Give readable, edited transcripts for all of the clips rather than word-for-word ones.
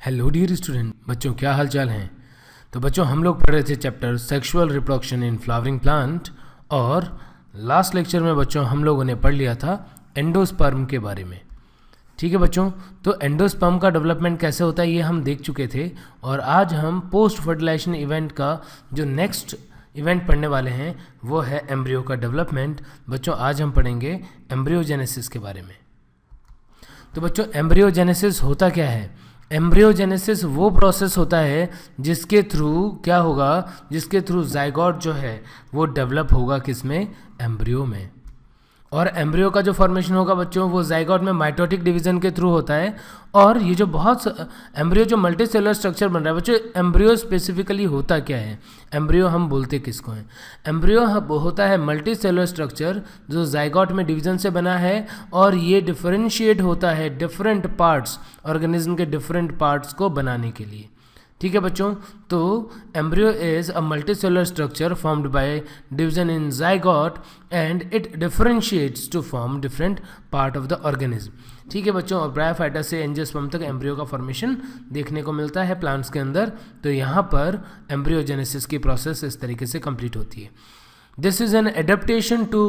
Hello dear student, बच्चों क्या हाल चाल हैं। तो बच्चों हम लोग पढ़ रहे थे chapter sexual reproduction in flowering plant, और लास्ट लेक्चर में बच्चों हम लोगों ने पढ़ लिया था एंडोस्पर्म के बारे में। ठीक है बच्चों, तो एंडोस्पर्म का डेवलपमेंट कैसे होता है ये हम देख चुके थे, और आज हम पोस्ट फर्टिलाइजेशन इवेंट का जो नेक्स्ट इवेंट पढ़ने वाले हैं वो है एम्ब्रियो का डेवलपमेंट। बच्चों आज हम पढ़ेंगे एम्ब्रियोजेनेसिस के बारे में। तो बच्चों एम्ब्रियोजेनेसिस होता क्या है? एम्ब्रियोजेनेसिस वो प्रोसेस होता है जिसके थ्रू क्या होगा, जिसके थ्रू जाइगोट जो है वो डेवलप होगा किसमें? एम्ब्रियो में। और एम्ब्रियो का जो फॉर्मेशन होगा बच्चों वो जाइगोट में माइटोटिक डिवीजन के थ्रू होता है। और ये जो बहुत एम्ब्रियो जो मल्टी सेलुलर स्ट्रक्चर बन रहा है बच्चों, एम्ब्रियो स्पेसिफिकली होता क्या है? एम्ब्रियो हम बोलते किसको हैं? एम्ब्रियो होता है मल्टी सेलुलर स्ट्रक्चर जो जाइगोट में डिवीजन से बना है, और ये डिफरेंशिएट होता है डिफरेंट पार्ट्स, ऑर्गेनिज्म के डिफरेंट पार्ट्स को बनाने के लिए। ठीक है बच्चों, तो embryo is a multicellular structure formed by division in zygote and it differentiates to form different part of the organism. ठीक है बच्चों, और ब्रायोफाइटा से एंजियोस्पर्म तक एम्ब्रियो का फॉर्मेशन देखने को मिलता है प्लांट्स के अंदर। तो यहाँ पर एम्ब्रियोजेनेसिस की प्रोसेस इस तरीके से कंप्लीट होती है। This is an adaptation to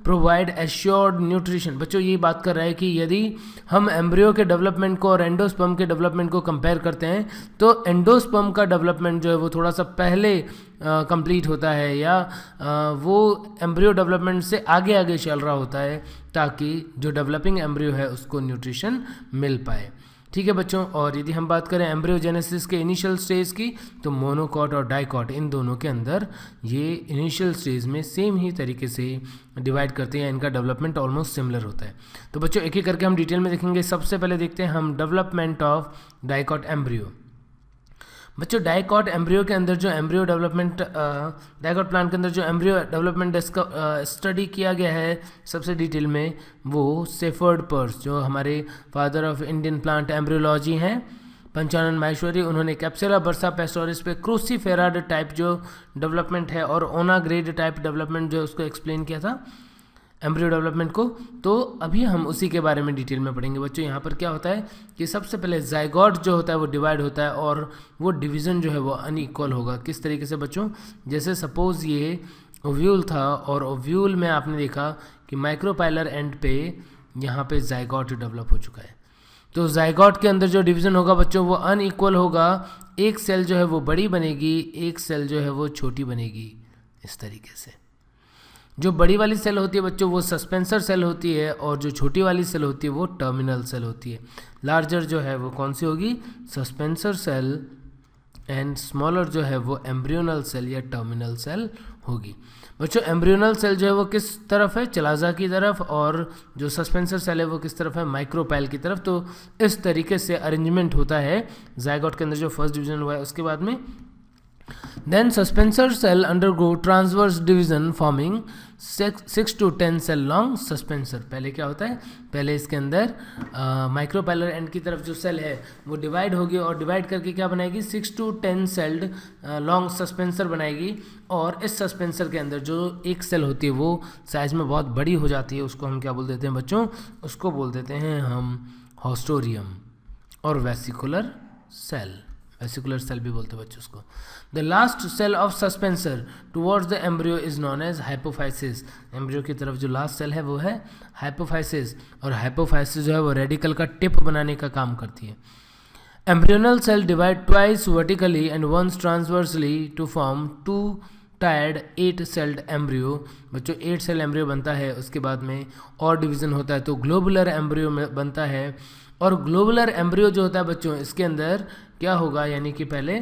provide assured nutrition. बच्चों ये बात कर रहा है कि यदि हम एम्ब्रियो के डेवलपमेंट को और एंडोस्पर्म के डेवलपमेंट को कंपेयर करते हैं तो एंडोस्पर्म का डेवलपमेंट जो है वो थोड़ा सा पहले कंप्लीट होता है, या वो एम्ब्रियो डेवलपमेंट से आगे आगे चल रहा होता है, ताकि जो डेवलपिंग एम्ब्रियो है उसको न्यूट्रिशन मिल पाए। ठीक है बच्चों, और यदि हम बात करें एम्ब्रियोजेनेसिस के इनिशियल स्टेज की, तो मोनोकॉट और डाइकॉट इन दोनों के अंदर ये इनिशियल स्टेज में सेम ही तरीके से डिवाइड करते हैं, इनका डेवलपमेंट ऑलमोस्ट सिमिलर होता है। तो बच्चों एक एक करके हम डिटेल में देखेंगे। सबसे पहले देखते हैं हम डेवलपमेंट ऑफ डाइकॉट एम्ब्रियो। बच्चों डाइकॉट एम्ब्रियो के अंदर जो एम्ब्रियो डेवलपमेंट, डाइकॉट प्लांट के अंदर जो एम्ब्रियो डेवलपमेंट स्टडी किया गया है सबसे डिटेल में, वो सेफर्ड पर्स जो हमारे father of Indian plant embryology हैं, पंचानन माहेश्वरी, उन्होंने कैप्सुला बर्सा पेस्टोरिस पे क्रूसीफेराड टाइप जो डेवलपमेंट है और ओना ग्रेड टाइप डेवलपमेंट जो उसको एक्सप्लेन किया था एम्ब्रियो डेवलपमेंट को। तो अभी हम उसी के बारे में डिटेल में पढ़ेंगे बच्चों। यहाँ पर क्या होता है कि सबसे पहले जाइगोट जो होता है वो डिवाइड होता है, और वो डिवीज़न जो है वो अनइक्वल होगा। किस तरीके से बच्चों? जैसे सपोज़ ये ओव्यूल था, और ओव्यूल में आपने देखा कि माइक्रोपाइलर एंड पे यहाँ पे जाइगोट डेवलप हो चुका है। तो जाइगोट के अंदर जो डिवीज़न होगा बच्चों वो अनइक्वल होगा। एक सेल जो है वो बड़ी बनेगी, एक सेल जो है वो छोटी बनेगी। इस तरीके से जो बड़ी वाली सेल होती है बच्चों वो सस्पेंसर सेल होती है, और जो छोटी वाली सेल होती है वो टर्मिनल सेल होती है। लार्जर जो है वो कौन सी होगी? सस्पेंसर सेल, एंड स्मॉलर जो है वो एम्ब्रियोनल सेल या टर्मिनल सेल होगी। बच्चों एम्ब्रियोनल सेल जो है वो किस तरफ है? चलाजा की तरफ, और जो सस्पेंसर सेल है वो किस तरफ है? माइक्रोपाइल की तरफ। तो इस तरीके से अरेंजमेंट होता है जाइगोट के अंदर जो फर्स्ट डिवीजन हुआ है उसके बाद में। Then suspensor cell undergo transverse division forming 6 to 10 cell long suspensor। पहले क्या होता है? पहले इसके अंदर माइक्रोपाइलर एंड की तरफ जो सेल है वो डिवाइड होगी, और डिवाइड करके क्या बनाएगी? 6 to 10 सेल्ड लॉन्ग सस्पेंसर बनाएगी। और इस सस्पेंसर के अंदर जो एक सेल होती है वो साइज में बहुत बड़ी हो जाती है, उसको हम क्या बोल देते हैं बच्चों? उसको बोल देते हैं हम हॉस्टोरियम और वेसिकुलर सेल। वेसिकुलर सेल भी बोलते हैं बच्चों उसको। The last cell of suspensor towards the embryo is known as hypophysis. Embryo की तरफ जो लास्ट सेल है वो है हाइपोफाइसिस, और हाइपोफाइसिस जो है वो रेडिकल का टिप बनाने का काम करती है। Embryonal cell divide twice vertically and once transversely to form 2 tiered 8 celled embryo. बच्चों 8 सेल एम्ब्रियो बनता है, उसके बाद में और डिवीज़न होता है तो ग्लोबुलर एम्ब्रियो में बनता है। और ग्लोबुलर एम्ब्रियो जो होता है बच्चों इसके अंदर क्या होगा, यानी कि पहले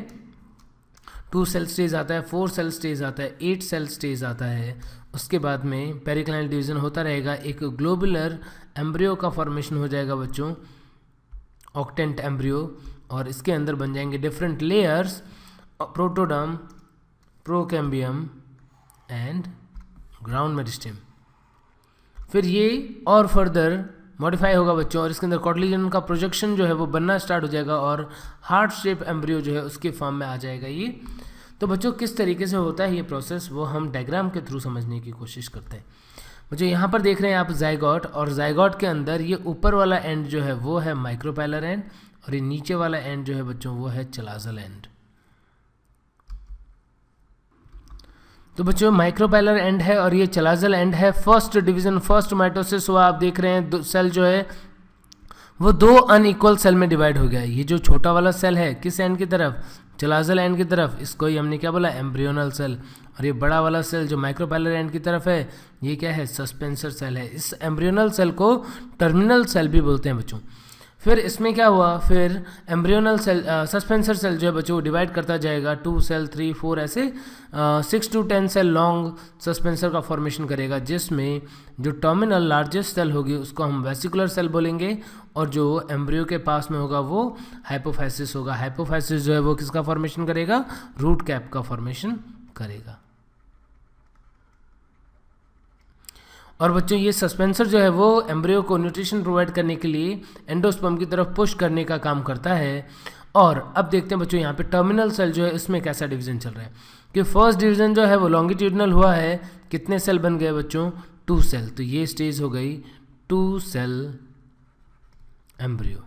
2 सेल स्टेज आता है, 4 सेल स्टेज आता है, 8 सेल स्टेज आता है। उसके बाद में पेरिक्लाइनल डिवीजन होता रहेगा, एक ग्लोबुलर एम्ब्रियो का फॉर्मेशन हो जाएगा बच्चों, ऑक्टेंट एम्ब्रियो, और इसके अंदर बन जाएंगे different layers, protoderm, procambium and ground meristem. फिर ये और फर्दर मॉडिफाई होगा बच्चों, और इसके अंदर कॉटिलिजन का प्रोजेक्शन जो है वो बनना स्टार्ट हो जाएगा, और हार्ट शेप एम्ब्रियो जो है उसके फॉर्म में आ जाएगा ये। तो बच्चों किस तरीके से होता है ये प्रोसेस वो हम डायग्राम के थ्रू समझने की कोशिश करते हैं। बच्चों यहाँ पर देख रहे हैं आप जाइगोट, और जाइगोट के अंदर ये ऊपर वाला एंड जो है वो है माइक्रोपाइलर एंड, और ये नीचे वाला एंड जो है बच्चों वो है चलाजल एंड। तो बच्चों माइक्रोपाइलर एंड है और ये चलाजल एंड है। फर्स्ट डिवीजन, फर्स्ट माइटोसिस हुआ, आप देख रहे हैं सेल जो है वो 2 अनइक्वल सेल में डिवाइड हो गया। ये जो छोटा वाला सेल है किस एंड की तरफ, चलाजल एंड की तरफ, इसको ही हमने क्या बोला, एम्ब्रियोनल सेल। और ये बड़ा वाला सेल जो माइक्रोपाइलर एंड की तरफ है ये क्या है, सस्पेंसर सेल है। इस एम्ब्रियोनल सेल को टर्मिनल सेल भी बोलते हैं बच्चों। फिर इसमें क्या हुआ, फिर एम्ब्रियोनल सेल सस्पेंसर सेल जो है बच्चों वो डिवाइड करता जाएगा, 2 सेल 3 4 ऐसे 6 to 10 सेल लॉन्ग सस्पेंसर का फॉर्मेशन करेगा, जिसमें जो टर्मिनल लार्जेस्ट सेल होगी उसको हम वेसिकुलर सेल बोलेंगे और जो एम्ब्रियो के पास में होगा वो हाइपोफाइसिस होगा। हाइपोफाइसिस जो है वो किसका फॉर्मेशन करेगा, रूट कैप का फॉर्मेशन करेगा। और बच्चों ये सस्पेंसर जो है वो एम्ब्रियो को न्यूट्रिशन प्रोवाइड करने के लिए एंडोस्पर्म की तरफ पुश करने का काम करता है। और अब देखते हैं बच्चों यहाँ पे टर्मिनल सेल जो है इसमें कैसा डिवीजन चल रहा है कि फर्स्ट डिवीजन जो है वो लॉन्गिट्यूडनल हुआ है, कितने सेल बन गए बच्चों, 2 सेल। तो ये स्टेज हो गई 2 cell embryo,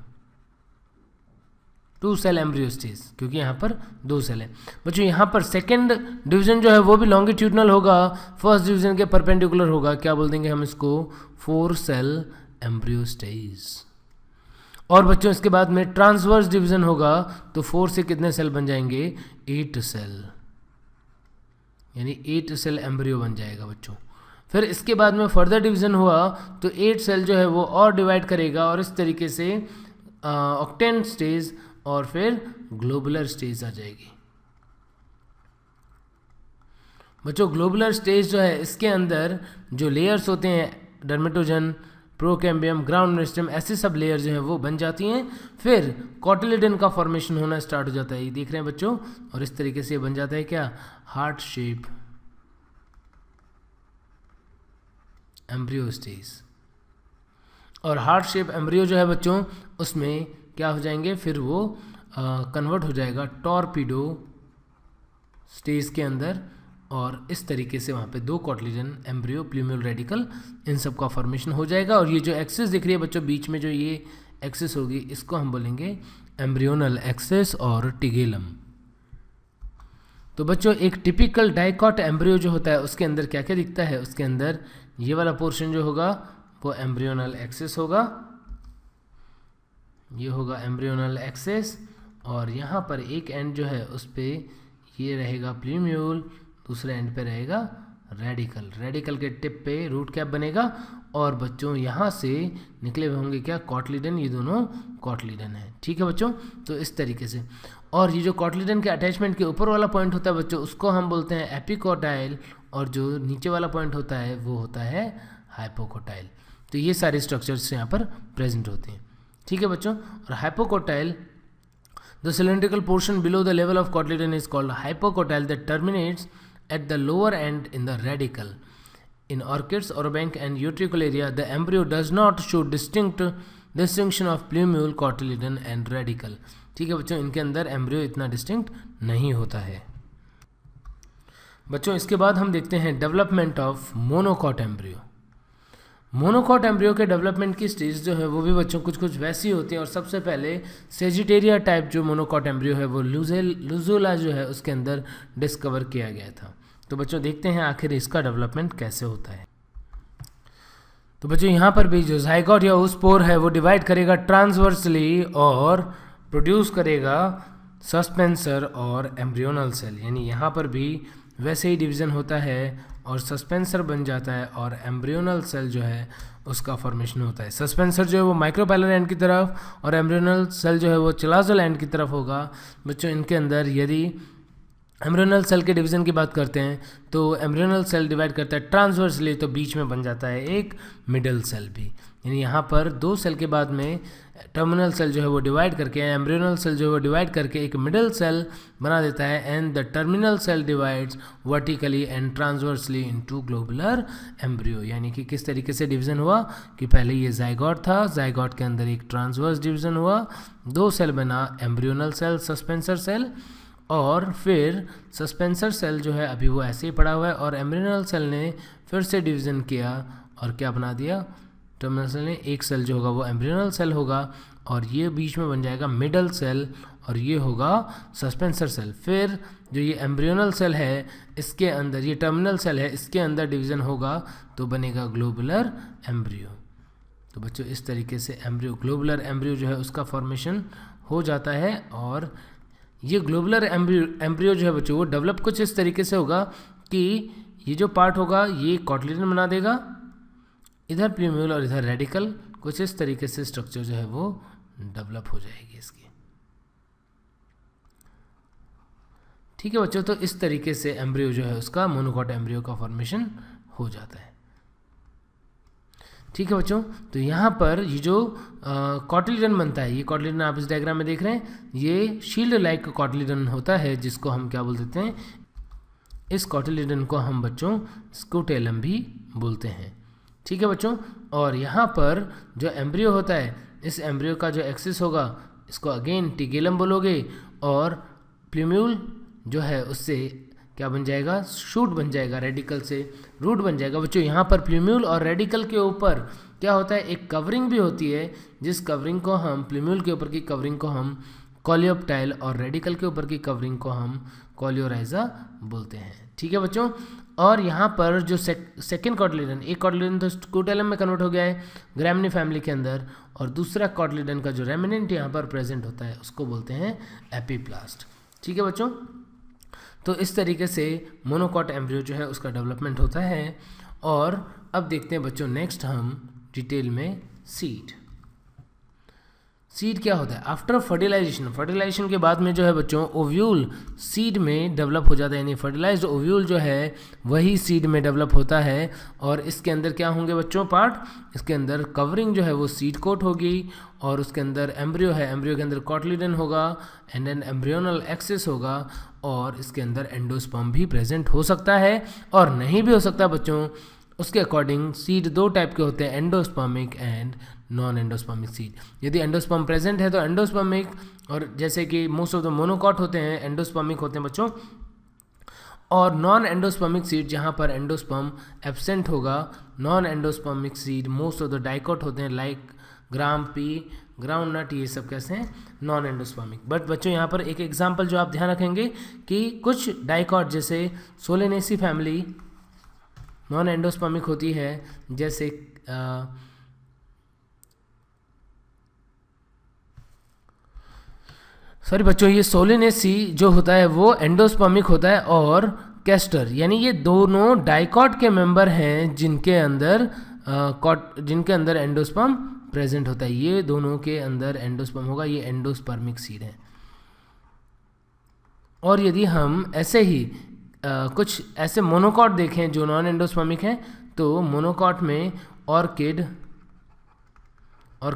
2 cell embryo stage, क्योंकि यहाँ पर 2 सेल है बच्चों। यहाँ पर सेकेंड डिवीजन जो है वो भी लॉन्गिट्यूडनल होगा, फर्स्ट डिवीजन के परपेंडिकुलर होगा, क्या बोल देंगे हम इसको, 4 सेल एम्ब्रियो स्टेज। और बच्चों इसके बाद में ट्रांसवर्स डिवीजन होगा, तो 4 से कितने सेल बन जाएंगे, 8 सेल, यानी 8 सेल एम्ब्रियो बन जाएगा बच्चों। फिर इसके बाद में फर्दर डिवीजन हुआ तो 8 सेल जो है वो और डिवाइड करेगा और इस तरीके से ऑक्टेन स्टेज और फिर ग्लोबुलर स्टेज आ जाएगी बच्चों। ग्लोबुलर स्टेज जो है इसके अंदर जो लेयर्स होते हैं, डर्मेटोजन, प्रोकैम्बियम, ग्राउंड मेरिस्टेम, ऐसे सब लेयर जो है वो बन जाती हैं। फिर कॉटिलिडन का फॉर्मेशन होना स्टार्ट हो जाता है, ये देख रहे हैं बच्चों। और इस तरीके से बन जाता है क्या, हार्ट शेप एम्ब्रियो स्टेज। और हार्ट शेप एम्ब्रियो जो है बच्चों उसमें क्या हो जाएंगे, फिर वो कन्वर्ट हो जाएगा टॉर्पीडो स्टेज के अंदर। और इस तरीके से वहाँ पे 2 कॉटिलिडन, एम्ब्रियो, प्लूम्यूल रेडिकल, इन सब का फॉर्मेशन हो जाएगा। और ये जो एक्सिस दिख रही है बच्चों बीच में, जो ये एक्सिस होगी इसको हम बोलेंगे एम्ब्रियोनल एक्सिस और टिगेलम। तो बच्चों एक टिपिकल डाइकॉट एम्ब्रियो जो होता है उसके अंदर क्या क्या दिखता है, उसके अंदर ये वाला पोर्शन जो होगा वो एम्ब्रियोनल एक्सिस होगा, ये होगा एम्ब्रियोनल एक्सिस। और यहाँ पर एक एंड जो है उस पर ये रहेगा प्लूम्यूल, दूसरे एंड पे रहेगा रेडिकल। रेडिकल के टिप पे रूट कैप बनेगा। और बच्चों यहाँ से निकले हुए होंगे क्या, कॉटिलिडन, ये दोनों कॉटिलिडन है, ठीक है बच्चों। तो इस तरीके से, और ये जो कॉटिलिडन के अटैचमेंट के ऊपर वाला पॉइंट होता है बच्चों उसको हम बोलते हैं एपिकोटाइल, और जो नीचे वाला पॉइंट होता है वो होता है हाइपोकोटाइल। तो ये सारे स्ट्रक्चर्स यहाँ पर प्रेजेंट होते हैं, ठीक है बच्चों। और hypocotyl, the cylindrical portion below the level of cotyledon is called hypocotyl that terminates at the lower end in the radical. In orchids, Orobank and Utricularia, the embryo does not show distinction of plumule, cotyledon and radical. ठीक है बच्चों, इनके अंदर embryo इतना distinct नहीं होता है बच्चों। इसके बाद हम देखते हैं development of monocot embryo. Monocot embryo के डेवलपमेंट की स्टेज जो है वो भी बच्चों कुछ कुछ वैसी होती है। और सबसे पहले सेजिटेरिया टाइप जो मोनोकॉट एम्ब्रियो है वो लुजुला जो है उसके अंदर डिस्कवर किया गया था। तो बच्चों देखते हैं आखिर इसका डेवलपमेंट कैसे होता है। तो बच्चों यहाँ पर भी जो जाइगोट या ओस्पोर है वो डिवाइड करेगा ट्रांसवर्सली और प्रोड्यूस करेगा सस्पेंसर और एम्ब्रियोनल सेल, यानी यहाँ पर भी वैसे ही डिवीज़न होता है और सस्पेंसर बन जाता है और एम्ब्रियोनल सेल जो है उसका फॉर्मेशन होता है। सस्पेंसर जो है वो माइक्रोपाइलर एंड की तरफ और एम्ब्रियोनल सेल जो है वो चलाजल एंड की तरफ होगा बच्चों। इनके अंदर यदि एम्ब्रियोनल सेल के डिवीज़न की बात करते हैं तो एम्ब्रियोनल सेल डिवाइड करता है ट्रांसवर्सली, तो बीच में बन जाता है एक मिडल सेल भी, यानी यहाँ पर 2 सेल के बाद में टर्मिनल सेल जो है वो डिवाइड करके, एम्ब्रियोनल सेल जो है वो डिवाइड करके एक मिडल सेल बना देता है। And the terminal cell divides vertically and transversely into globular embryo, यानी कि किस तरीके से डिवीज़न हुआ कि पहले ये जाइगोट था, जाइगोट के अंदर एक ट्रांसवर्स डिवीज़न हुआ, 2 सेल बना एम्ब्रियोनल सेल, सस्पेंसर सेल, और फिर सस्पेंसर सेल जो है अभी वो ऐसे ही पड़ा हुआ है और एम्ब्रियोनल सेल ने फिर से डिवीज़न किया और क्या बना दिया, टर्मिनल सेल ने एक सेल जो होगा वो एम्ब्रियोनल सेल होगा और ये बीच में बन जाएगा मिडल सेल और ये होगा सस्पेंसर सेल। फिर जो ये एम्ब्रियोनल सेल है इसके अंदर, ये टर्मिनल सेल है, इसके अंदर डिवीज़न होगा तो बनेगा ग्लोबुलर एम्ब्रियो। तो बच्चों इस तरीके से एम्ब्रियो, ग्लोबुलर एम्ब्रियो जो है उसका फॉर्मेशन हो जाता है। और ये ग्लोबुलर एम्ब्रियो जो है बच्चों वो डेवलप कुछ इस तरीके से होगा कि ये जो पार्ट होगा ये कॉटिलिडन बना देगा, इधर प्लूम्यूल और इधर रेडिकल, कुछ इस तरीके से स्ट्रक्चर जो है वो डेवलप हो जाएगी इसकी। ठीक है बच्चों, तो इस तरीके से एम्ब्रियो जो है उसका, मोनोकॉट एम्ब्रियो का फॉर्मेशन हो जाता है। ठीक है बच्चों, तो यहाँ पर ये जो कॉटिलिडन बनता है, ये कॉटिलिडन आप इस डायग्राम में देख रहे हैं, ये शील्ड लाइक कॉटिलिडन होता है जिसको हम क्या बोल देते हैं, इस कॉटिलिडन को हम बच्चों स्क्रूटेलम भी बोलते हैं। ठीक है बच्चों, और यहाँ पर जो एम्ब्रियो होता है, इस एम्ब्रियो का जो एक्सिस होगा इसको अगेन टिगेलम बोलोगे, और प्लूम्यूल जो है उससे क्या बन जाएगा, शूट बन जाएगा, रेडिकल से रूट बन जाएगा। बच्चों यहाँ पर प्लूम्यूल और रेडिकल के ऊपर क्या होता है, एक कवरिंग भी होती है, जिस कवरिंग को हम, प्लूम्यूल के ऊपर की कवरिंग को हम कॉलियोप्टाइल और रेडिकल के ऊपर की कवरिंग को हम कॉलियोराइजा बोलते हैं। ठीक है बच्चों, और यहाँ पर जो सेकेंड कॉटिलिडन, एक कॉटिलिडन तो स्क्रूटेलम में कन्वर्ट हो गया है ग्रामिनी फैमिली के अंदर, और दूसरा कॉटिलिडन का जो रेमिनेंट यहाँ पर प्रेजेंट होता है उसको बोलते हैं एपीप्लास्ट। ठीक है बच्चों, तो इस तरीके से मोनोकॉट एम्ब्रियो जो है उसका डेवलपमेंट होता है। और अब देखते हैं बच्चों नेक्स्ट हम डिटेल में सीड। सीड क्या होता है, आफ्टर फर्टिलाइजेशन, फर्टिलाइजेशन के बाद में जो है बच्चों ओव्यूल सीड में डेवलप हो जाता है, यानी फर्टिलाइज्ड ओव्यूल जो है वही सीड में डेवलप होता है। और इसके अंदर क्या होंगे बच्चों पार्ट, इसके अंदर कवरिंग जो है वो सीड कोट होगी, और उसके अंदर एम्ब्रियो है, एम्ब्रियो के अंदर कॉटिलिडन होगा, एंड देन एम्ब्रियोनल एक्सिस होगा, और इसके अंदर एंडोस्पर्म भी प्रेजेंट हो सकता है और नहीं भी हो सकता बच्चों। उसके अकॉर्डिंग सीड दो टाइप के होते हैं, endospermic and non endospermic seed. यदि एंडोस्पर्म प्रेजेंट है तो एंडोस्पर्मिक, और जैसे कि मोस्ट ऑफ द मोनोकॉट होते हैं एंडोस्पर्मिक होते हैं बच्चों, और नॉन एंडोस्पर्मिक सीड जहाँ पर एंडोस्पर्म एब्सेंट होगा। Non endospermic seed most of the dicot होते हैं, लाइक ग्राम पी, ग्राउंड नट, ये सब कैसे हैं, नॉन एंडोस्पर्मिक। बट बच्चों यहाँ पर एक एग्जांपल जो आप ध्यान रखेंगे कि कुछ डाइकॉट जैसे सोलेनेसी फैमिली नॉन एंडोस्पर्मिक होती है, जैसे सॉरी बच्चों, ये सोलेनेसी जो होता है वो एंडोस्पर्मिक होता है, और कैस्टर, यानी ये दोनों डाइकॉट के मेंबर हैं जिनके अंदर एंडोस्पर्म प्रेजेंट होता है। ये दोनों के अंदर एंडोस्पर्म होगा, ये एंडोस्पर्मिक सीड है। और यदि हम ऐसे ही कुछ ऐसे मोनोकॉट देखें जो नॉन एंडोस्पर्मिक हैं, तो मोनोकॉट में ऑर्किड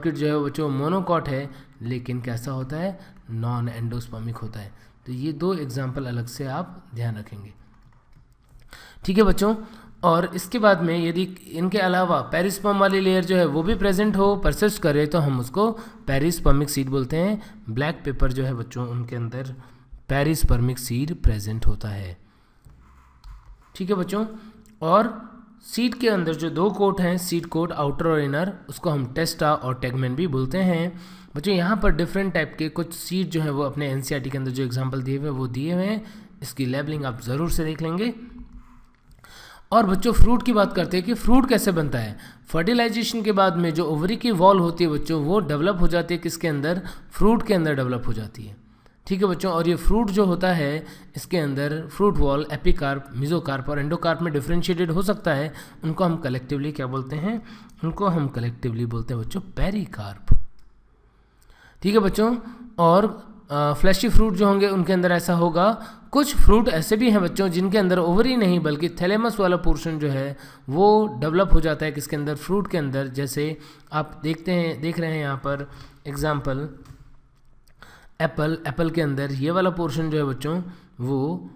जो है बच्चों मोनोकॉट है, लेकिन कैसा होता है, नॉन एंडोस्पर्मिक होता है। तो ये दो एग्जाम्पल अलग से आप ध्यान रखेंगे। ठीक है बच्चों, और इसके बाद में यदि इनके अलावा पेरिस्पर्म वाली लेयर जो है वो भी प्रेजेंट हो, परसिस्ट करे, तो हम उसको पेरिस्पर्मिक सीड बोलते हैं। ब्लैक पेपर जो है बच्चों उनके अंदर पेरिस्पर्मिक सीड प्रेजेंट होता है। ठीक है बच्चों, और सीड के अंदर जो दो कोट हैं, सीड कोट आउटर और इनर, उसको हम टेस्टा और टेगमेन भी बोलते हैं। बच्चों यहाँ पर डिफरेंट टाइप के कुछ सीड जो है वो अपने एनसीईआरटी के अंदर जो एग्जांपल दिए हुए वो दिए हुए हैं, इसकी लेबलिंग आप ज़रूर से देख लेंगे। और बच्चों फ्रूट की बात करते हैं कि फ्रूट कैसे बनता है। फर्टिलाइजेशन के बाद में जो ओवरी की वॉल होती है बच्चों वो डेवलप हो जाती है, किसके अंदर, फ्रूट के अंदर डेवलप हो जाती है। ठीक है बच्चों, और ये फ्रूट जो होता है इसके अंदर फ्रूट वॉल एपिकार्प, मेसोकार्प और एंडोकार्प में डिफरेंशिएटेड हो सकता है। उनको हम कलेक्टिवली क्या बोलते हैं, उनको हम कलेक्टिवली बोलते हैं बच्चों पेरिकार्प। ठीक है बच्चों, और फ्लैशी फ्रूट जो होंगे उनके अंदर ऐसा होगा। कुछ फ्रूट ऐसे भी हैं बच्चों जिनके अंदर ओवरी नहीं बल्कि थैलेमस वाला पोर्शन जो है वो डेवलप हो जाता है, किसके अंदर, फ्रूट के अंदर। जैसे आप देख रहे हैं यहाँ पर एग्जाम्पल एप्पल के अंदर ये वाला पोर्शन जो है बच्चों वो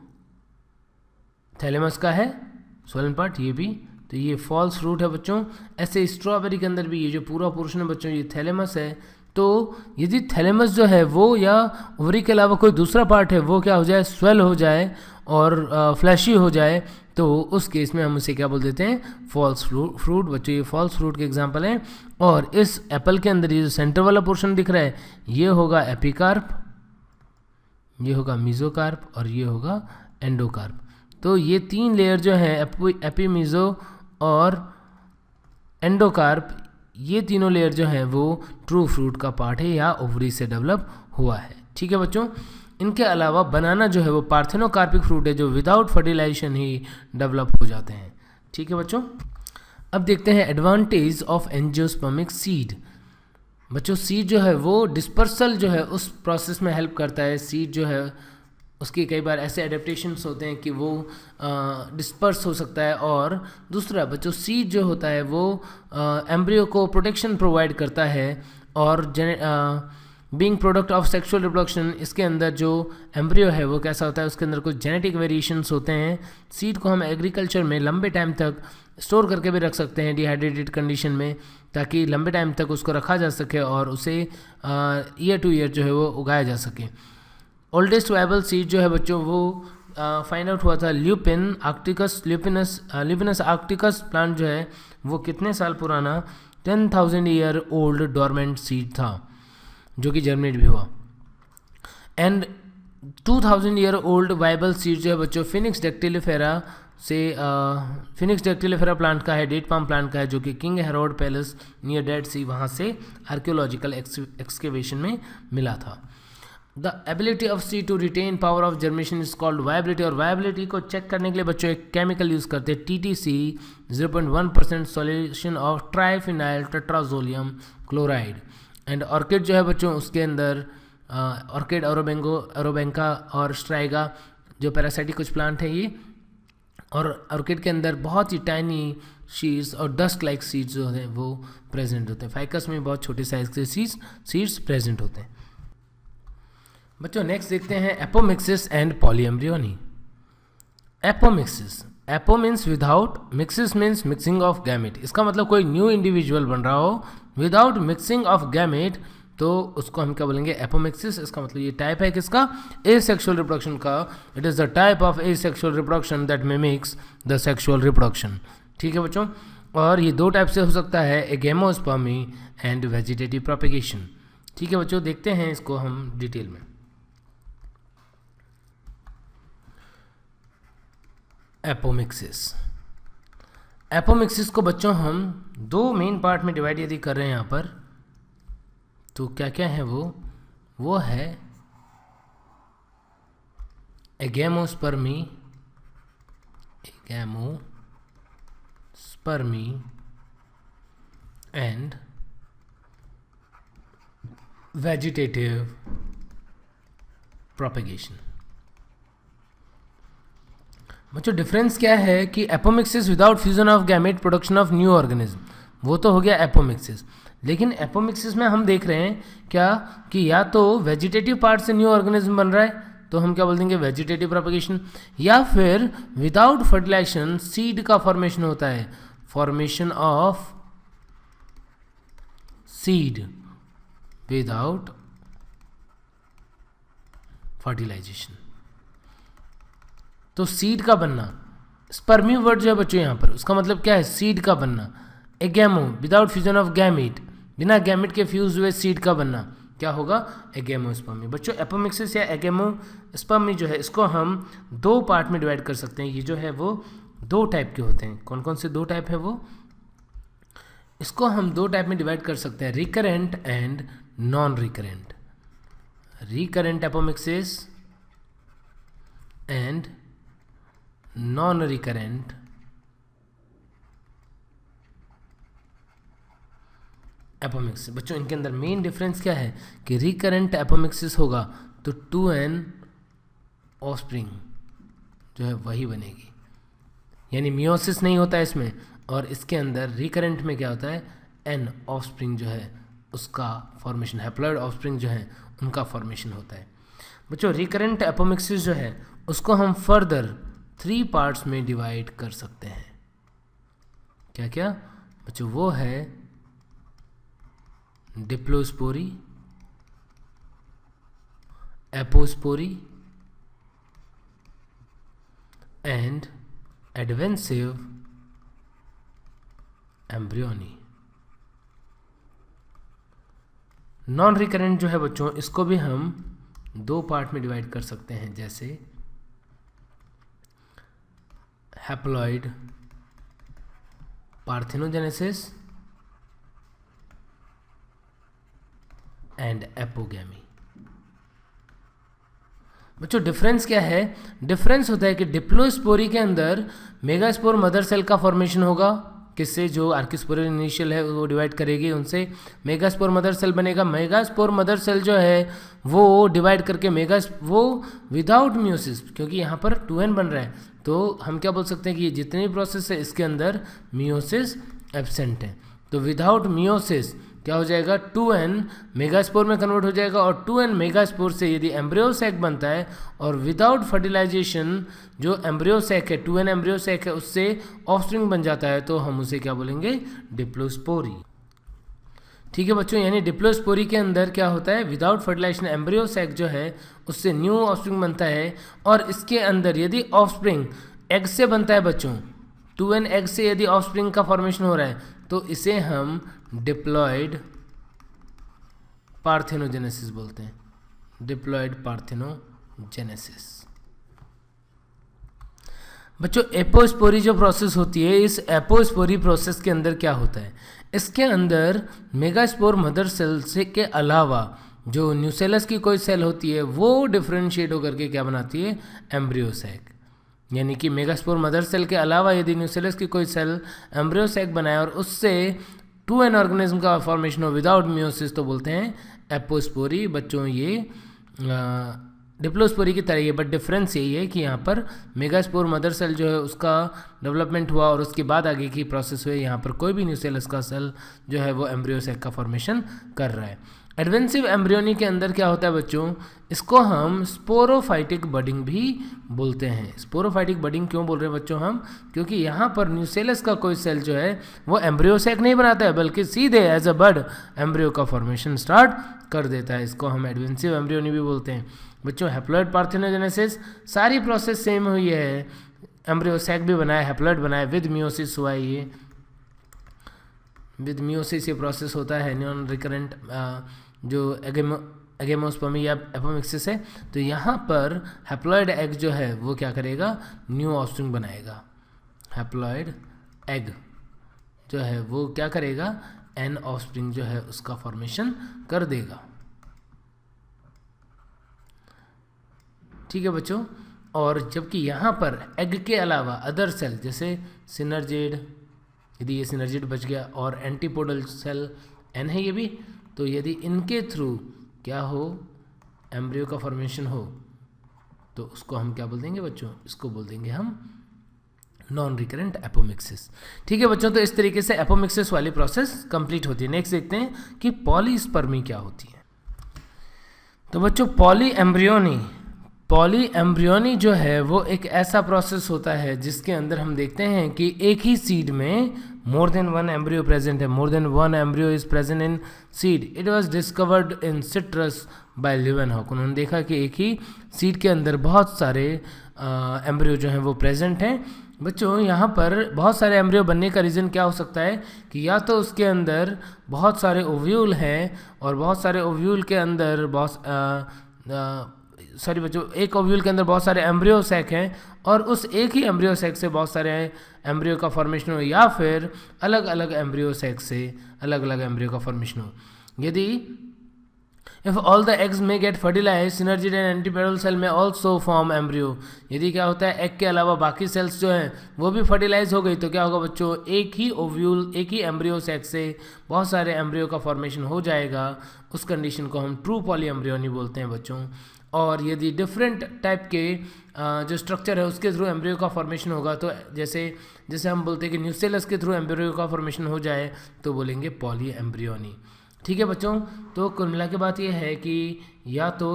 थैलेमस का है, सोलन पार्ट ये भी, तो ये फॉल्स फ्रूट है बच्चों। ऐसे स्ट्रॉबेरी के अंदर भी ये जो पूरा पोर्शन है बच्चों ये थैलेमस है, तो यदि थैलेमस जो है वो या ओवरी के अलावा कोई दूसरा पार्ट है वो क्या हो जाए, स्वेल हो जाए और फ्लैशी हो जाए, तो उस केस में हम उसे क्या बोल देते हैं, फॉल्स फ्रूट। बच्चों ये फॉल्स फ्रूट के एग्जांपल हैं। और इस एप्पल के अंदर ये जो सेंटर वाला पोर्शन दिख रहा है ये होगा एपिकार्प, ये होगा मीजोकार्प और ये होगा एंडोकार्प। तो ये 3 लेयर जो है एपी, मीजो और एंडोकार्प, ये तीनों लेयर जो हैं वो ट्रू फ्रूट का पार्ट है या ओवरी से डेवलप हुआ है। ठीक है बच्चों, इनके अलावा बनाना जो है वो पार्थेनोकार्पिक फ्रूट है जो विदाउट फर्टिलाइजेशन ही डेवलप हो जाते हैं। ठीक है बच्चों, अब देखते हैं एडवांटेज ऑफ एंजियोस्पर्मिक सीड। बच्चों सीड जो है वो डिस्पर्सल जो है उस प्रोसेस में हेल्प करता है। सीड जो है उसके कई बार ऐसे एडेप्टेशंस होते हैं कि वो डिस्पर्स हो सकता है। और दूसरा बच्चों सीड जो होता है वो एम्ब्रियो को प्रोटेक्शन प्रोवाइड करता है। और being product of sexual reproduction, इसके अंदर जो एम्ब्रियो है वो कैसा होता है, उसके अंदर कुछ जेनेटिक वेरिएशंस होते हैं। सीड को हम एग्रीकल्चर में लंबे टाइम तक स्टोर करके भी रख सकते हैं डिहाइड्रेटेड कंडीशन में, ताकि लंबे टाइम तक उसको रखा जा सके और उसे ईयर टू ईयर जो है वो उगाया जा सके। ओल्डेस्ट वायबल सीड जो है बच्चों वो फाइंड आउट हुआ था ल्यूपिन आर्क्टिकस, ल्यूपिनस आर्क्टिकस प्लांट जो है वो कितने साल पुराना, 10,000 ईयर ओल्ड डोरमेंट सीड था जो कि जर्मिनेट भी हुआ। And 2000 year old viable seed जो है बच्चों फिनिक्स डेक्टिलिफेरा से फिनिक्स डेक्टिलिफेरा प्लांट का है, डेट पाम प्लांट का है, जो कि King Herod palace near Dead Sea वहाँ से आर्कियोलॉजिकल एक्सकेवेशन में मिला था। The ability of seed to retain power of germination is called viability. और वायबिलिटी को चेक करने के लिए बच्चों एक केमिकल यूज़ करते हैं TTC, 0.1% solution of triphenyl tetrazolium chloride. And orchid जो है बच्चों उसके अंदर ऑर्किड, ओरोबेंका और स्ट्राइगा जो पैरासाइटिक कुछ प्लांट है ये, और ऑर्किड के अंदर बहुत ही टाइनी शीड्स और डस्ट लाइक सीड्स जो हैं वो प्रेजेंट होते हैं। फाइकस में बहुत छोटे साइज के सीड्स प्रेजेंट होते हैं। बच्चों नेक्स्ट देखते हैं apomixis and polyembryony. Apomixis, apo means without, mixes means mixing of gamete. इसका मतलब कोई न्यू इंडिविजुअल बन रहा हो विदाउट मिक्सिंग ऑफ गैमेट, तो उसको हम क्या बोलेंगे, एपोमिक्सिस। इसका मतलब ये टाइप है किसका, एसेक्सुअल रिप्रोडक्शन का। It is the type of asexual reproduction that mimics the sexual reproduction. ठीक है बच्चों, और ये 2 टाइप से हो सकता है, एगेमोस्पर्मी एंड वेजिटेटिव प्रोपेगेशन। ठीक है बच्चों, देखते हैं इसको हम डिटेल में। एपोमिक्सिस, एपोमिक्सिस को बच्चों हम 2 मेन पार्ट में डिवाइड यदि कर रहे हैं यहाँ पर, तो क्या क्या है वो है एगेमोस्पर्मी एंड वेजिटेटिव प्रोपेगेशन। बच्चों डिफरेंस क्या है कि apomixis without fusion of gamete production of new organism, वो तो हो गया एपोमिक्सिस। लेकिन एपोमिक्सिस में हम देख रहे हैं क्या कि या तो वेजिटेटिव पार्ट से न्यू ऑर्गेनिज्म बन रहा है, तो हम क्या बोल देंगे वेजिटेटिव प्रोपेगेशन, या फिर विदाउट फर्टिलाइजेशन सीड का फॉर्मेशन होता है, formation of seed without fertilisation. तो सीड का बनना, स्पर्मी वर्ड जो है बच्चों यहाँ पर उसका मतलब क्या है, सीड का बनना। एगेमो विदाउट फ्यूजन ऑफ गैमेट, बिना गैमेट के फ्यूज हुए सीड का बनना क्या होगा, एगेमोस्पर्मी। बच्चों एपोमिक्सिस या एगेमोस्पर्मी जो है इसको हम 2 पार्ट में डिवाइड कर सकते हैं। ये जो है वो 2 टाइप के होते हैं। कौन कौन से 2 टाइप है वो, इसको हम 2 टाइप में डिवाइड कर सकते हैं, recurrent and non recurrent. Recurrent apomixis and non recurrent apomixis. बच्चों इनके अंदर मेन डिफरेंस क्या है कि रिकरेंट एपोमिक्सिस होगा तो 2n ऑफस्प्रिंग जो है वही बनेगी, यानी मियोसिस नहीं होता है इसमें। और इसके अंदर रिकरेंट में क्या होता है, n ऑफस्प्रिंग जो है उसका फॉर्मेशन, हैप्लॉइड ऑफस्प्रिंग जो है उनका फॉर्मेशन होता है। बच्चों रिकरेंट एपोमिक्सिस जो है उसको हम फर्दर 3 पार्ट्स में डिवाइड कर सकते हैं। क्या क्या बच्चों, वो है diplospory, apospory and adventive embryony. Non recurrent जो है बच्चों, इसको भी हम दो पार्ट में डिवाइड कर सकते हैं, जैसे हैप्लॉइड पार्थेनोजेनेसिस एंड एपोगैमी। बच्चों डिफरेंस क्या है? डिफरेंस होता है कि डिप्लोस्पोरी के अंदर मेगास्पोर मदर सेल का फॉर्मेशन होगा, किससे? जो आर्किस्पोरल इनिशियल है वो डिवाइड करेगी, उनसे मेगास्पोर मदर सेल बनेगा। मेगास्पोर मदर सेल जो है वो डिवाइड करके वो विदाउट मियोसिस, क्योंकि यहाँ पर 2n बन रहा है, तो हम क्या बोल सकते हैं कि ये जितनी प्रोसेस है इसके अंदर मियोसिस एब्सेंट है। तो विदाउट मियोसिस क्या हो जाएगा? 2n मेगास्पोर में कन्वर्ट हो जाएगा, और 2n मेगास्पोर से यदि एम्ब्रियो सैक बनता है, और विदाउट फर्टिलाइजेशन जो एम्ब्रियो सैक है, 2n एम्ब्रियो सैक है, उससे ऑफस्प्रिंग बन जाता है, तो हम उसे क्या बोलेंगे? डिप्लोस्पोरी। ठीक है बच्चों, यानी डिप्लोस्पोरी के अंदर क्या होता है? विदाउट फर्टिलाइजेशन एम्ब्रियो सैक जो है उससे न्यू ऑफस्प्रिंग बनता है, और इसके अंदर यदि ऑफस्प्रिंग एग से बनता है बच्चों, 2n एग से यदि ऑफस्प्रिंग का फॉर्मेशन हो रहा है, तो इसे हम डिप्लॉयड पार्थेनोजेनेसिस बोलते हैं। Diploid parthenogenesis. बच्चों एपोस्पोरी जो प्रोसेस होती है, इस एपोस्पोरी प्रोसेस के अंदर क्या होता है? इसके अंदर मेगास्पोर मदर सेल से के अलावा जो न्यूसेलस की कोई सेल होती है वो डिफ्रेंशिएट होकर के क्या बनाती है? Embryo sac. यानी कि मेगास्पोर मदर सेल के अलावा यदि न्यूसेलस की कोई सेल एम्ब्रियो सैक बनाए और उससे 2n ऑर्गेनिज्म का फॉर्मेशन हो विदाउट मियोसिस, तो बोलते हैं एपोस्पोरी। बच्चों ये डिप्लोस्पोरी की तरह ही है, बट डिफरेंस यही है कि यहाँ पर मेगास्पोर मदर सेल जो है उसका डेवलपमेंट हुआ और उसके बाद आगे की प्रोसेस हुई। यहाँ पर कोई भी न्यूसेलस का सेल जो है वो एम्ब्रियो सैक का फॉर्मेशन कर रहा है। एडवेंसिव एम्ब्रियोनी के अंदर क्या होता है बच्चों? इसको हम स्पोरोफाइटिक बडिंग भी बोलते हैं। स्पोरोफाइटिक बडिंग क्यों बोल रहे हैं बच्चों हम? क्योंकि यहाँ पर न्यूसेलस का कोई सेल जो है वो एम्ब्रियो सैक नहीं बनाता है, बल्कि सीधे एज अ बड एम्ब्रियो का फॉर्मेशन स्टार्ट कर देता है। इसको हम एडवेंसिव एम्ब्रियोनी भी बोलते हैं। बच्चों हैप्लॉइड पार्थेनोजेनेसिस सारी प्रोसेस सेम हुई है, एम्ब्रियो सैक भी बनाया, हैप्लॉइड बनाया, विद मियोसिस हुआ है। ये विद मियोसिस ये प्रोसेस होता है। नॉन रिकरेंट जो एगेमोस्पर्मी या एपोमिक्सिस है, तो यहाँ पर हैप्लॉइड एग जो है वो क्या करेगा? न्यू ऑफस्प्रिंग बनाएगा। हैप्लॉइड एग जो है वो क्या करेगा? एन ऑफस्प्रिंग जो है उसका फॉर्मेशन कर देगा। ठीक है बच्चों, और जबकि यहाँ पर एग के अलावा अदर सेल जैसे सिनर्जिड, यदि ये सिनर्जिड बच गया, और एंटीपोडल सेल एन है ये भी, तो यदि इनके थ्रू क्या हो? एम्ब्रियो का फॉर्मेशन हो, तो उसको हम क्या बोल देंगे बच्चों? इसको बोल देंगे हम नॉन रिकरेंट एपोमिक्सिस। ठीक है बच्चों, तो इस तरीके से एपोमिक्सिस वाली प्रोसेस कंप्लीट होती है। नेक्स्ट देखते हैं कि पॉलीस्पर्मी क्या होती है। तो बच्चों पॉली एम्ब्रियोनी जो है वो एक ऐसा प्रोसेस होता है जिसके अंदर हम देखते हैं कि एक ही सीड में more than one embryo present है। More than one embryo is present in seed. It was discovered in citrus by Leeuwenhoek. उन्होंने देखा कि एक ही सीड के अंदर बहुत सारे एम्ब्रियो जो हैं वो प्रेजेंट हैं। बच्चों यहाँ पर बहुत सारे एम्ब्रियो बनने का रीज़न क्या हो सकता है कि या तो उसके अंदर बहुत सारे ओव्यूल हैं, और बहुत सारे ओव्यूल के अंदर एक ओव्यूल के अंदर बहुत सारे एम्ब्रियो सैक हैं, और उस एक ही एम्ब्रियो सैक से बहुत सारे एम्ब्रियो का फॉर्मेशन हो, या फिर अलग अलग एम्ब्रियो सैक से अलग अलग एम्ब्रियो का फॉर्मेशन हो। यदि if all the eggs may get fertilize, synergid and antipodal cell may also form embryo. यदि क्या होता है, एग के अलावा बाकी सेल्स जो हैं वो भी फर्टिलाइज हो गई, तो क्या होगा बच्चों? एक ही ओव्यूल, एक ही एम्ब्रियो सैक से बहुत सारे एम्ब्रियो का फॉर्मेशन हो जाएगा। उस कंडीशन को हम ट्रू पॉली एम्ब्रियोनी बोलते हैं बच्चों। और यदि डिफरेंट टाइप के जो स्ट्रक्चर है उसके थ्रू एम्ब्रियो का फॉर्मेशन होगा, तो जैसे हम बोलते हैं कि न्यूसेलस के थ्रू एम्ब्रियो का फॉर्मेशन हो जाए, तो बोलेंगे पॉली एम्ब्रियोनी। ठीक है बच्चों, तो कुल मिला के बात यह है कि या तो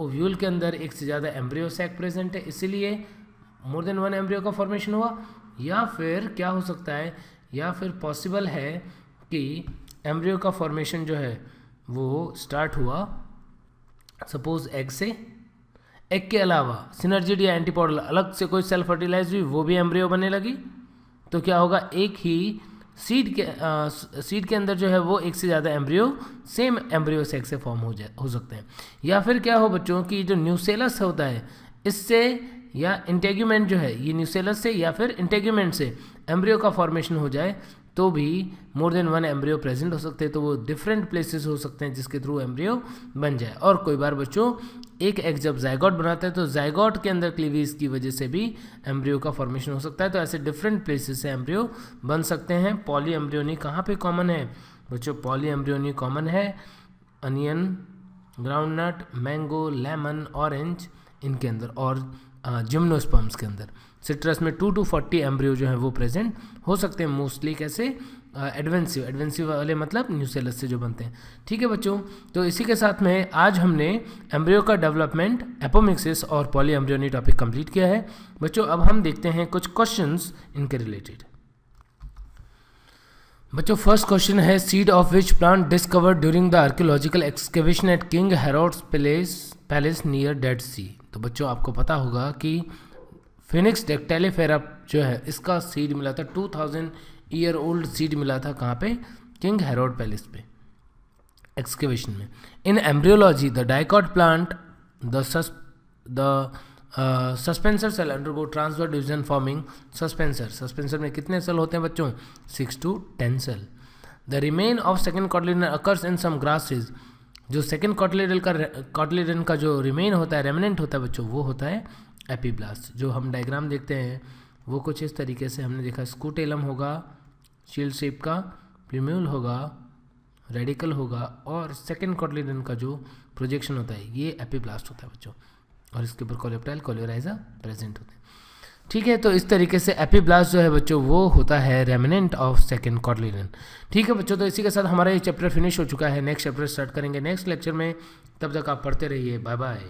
ओव्यूल के अंदर एक से ज़्यादा एम्ब्रियो सैक प्रेजेंट है, इसीलिए मोर देन वन एम्ब्रियो का फॉर्मेशन हुआ, या फिर क्या हो सकता है, या फिर पॉसिबल है कि एम्ब्रियो का फॉर्मेशन जो है वो स्टार्ट हुआ सपोज एग से, एग के अलावा सिनर्जिड या एंटीपॉडल अलग से कोई सेल फर्टिलाइज हुई, वो भी एम्ब्रियो बनने लगी, तो क्या होगा, एक ही सीड के अंदर जो है वो एक से ज़्यादा एम्ब्रियो सेम एम्ब्रियो सेक से फॉर्म हो सकते हैं। या फिर क्या हो बच्चों की जो न्यूसेलस होता है इससे या इंटेग्यूमेंट जो है, ये न्यूसेलस से या फिर इंटेग्यूमेंट से एम्ब्रियो का फॉर्मेशन हो जाए तो भी मोर देन वन एम्ब्रियो प्रेजेंट हो सकते हैं, तो वो डिफरेंट प्लेसेस हो सकते हैं जिसके थ्रू एम्ब्रियो बन जाए। और कोई बार बच्चों एक एग जब जाइगोट बनाता है तो जाइगोट के अंदर क्लीवेज की वजह से भी एम्ब्रियो का फॉर्मेशन हो सकता है। तो ऐसे डिफरेंट प्लेसेस से एम्ब्रियो बन सकते हैं। पॉली एम्ब्रियोनी कहाँ पे कॉमन है बच्चों? पॉली एम्ब्रियोनी कॉमन है onion, groundnut, mango, lemon, orange इनके अंदर, और जिम्नोस्पर्म्स के अंदर। सिट्रस में 2 to 40 एम्ब्रियो जो है वो प्रेजेंट हो सकते हैं, मोस्टली कैसे, एडवेंसिव वाले मतलब न्यूसेलस से जो बनते हैं। ठीक है बच्चों, तो इसी के साथ में आज हमने एम्ब्रियो का डेवलपमेंट, एपोमिक्सिस और पॉली एम्ब्रियोनी टॉपिक कंप्लीट किया है। बच्चों अब हम देखते हैं कुछ क्वेश्चंस इनके रिलेटेड। बच्चों फर्स्ट क्वेश्चन है, seed of which plant discovered during the archaeological excavation at King Herod's palace near Dead Sea. तो बच्चों आपको पता होगा कि फिनिक्स डेक्टेलिफेरा जो है इसका सीड मिला था, 2000 ईयर ओल्ड सीड मिला था कहाँ पे? किंग हेरोड पैलेस पे एक्सकेवेशन में। In embryology the dicot plant the suspensor cell undergo transfer division forming suspensor. Suspensor में कितने सेल होते हैं बच्चों? 6 to 10 cell. The remain of second cotyledon occurs in some grasses. जो सेकेंड कॉटिलिडन का जो रिमेन होता है, रेमिनेंट होता है बच्चों, वो होता है एपीब्लास्ट। जो हम डायग्राम देखते हैं वो कुछ इस तरीके से हमने देखा, स्कूटेलम होगा शील्ड शेप का, प्लूम्यूल होगा, रेडिकल होगा, और सेकेंड कॉटिलिडन का जो प्रोजेक्शन होता है ये एपीब्लास्ट होता है बच्चों, और इसके ऊपर कोलेप्टाइल कोलेराइजा प्रेजेंट होते हैं। ठीक है, तो इस तरीके से एपीब्लास्ट जो है बच्चों वो होता है रेमिनेंट ऑफ सेकेंड कॉटिलिडन। ठीक है बच्चों, तो इसी के साथ हमारा ये चैप्टर फिनिश हो चुका है। नेक्स्ट चैप्टर स्टार्ट करेंगे नेक्स्ट लेक्चर में, तब तक आप पढ़ते रहिए। Bye bye.